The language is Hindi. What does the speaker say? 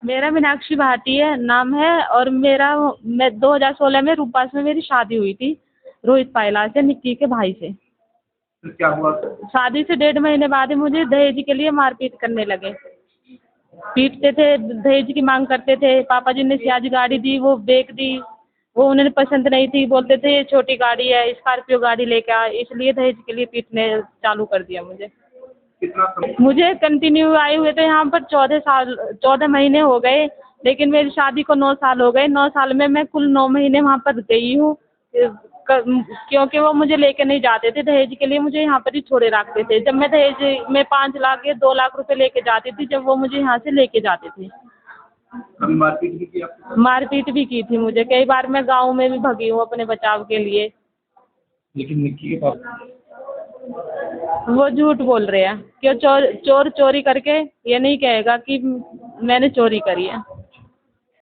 मेरा मीनाक्षी भाटिया नाम है और मैं 2016 में रूपास में मेरी शादी हुई थी रोहित पायला से, निक्की के भाई से। फिर क्या हुआ? शादी से 1.5 महीने बाद ही मुझे दहेज के लिए मारपीट करने लगे। पीटते थे, दहेज की मांग करते थे। पापा जी ने सियाज गाड़ी दी, वो बेच दी। वो उन्हें पसंद नहीं थी, बोलते थे ये छोटी गाड़ी है, स्कॉर्पियो गाड़ी लेके आ, इसलिए दहेज के लिए पीटने चालू कर दिया मुझे। कितना समय? मुझे कंटिन्यू आए हुए थे यहाँ पर 14 महीने हो गए, लेकिन मेरी शादी को 9 साल हो गए। 9 साल में मैं कुल 9 महीने वहाँ पर गई हूँ, क्योंकि वो मुझे लेके नहीं जाते थे दहेज के लिए, मुझे यहाँ पर ही छोड़े रखते थे। जब मैं दहेज में 5 लाख या 2 लाख रुपए लेके जाती थी, जब वो मुझे यहाँ से लेके जाते थे। कभी मारपीट भी की आपको? मारपीट भी की थी मुझे कई बार। मैं गाँव में भी भगी हूँ अपने बचाव के लिए। लेकिन निक्की के पापा वो झूठ बोल रहे हैं। क्यों? चोर चोरी करके ये नहीं कहेगा कि मैंने चोरी करी है।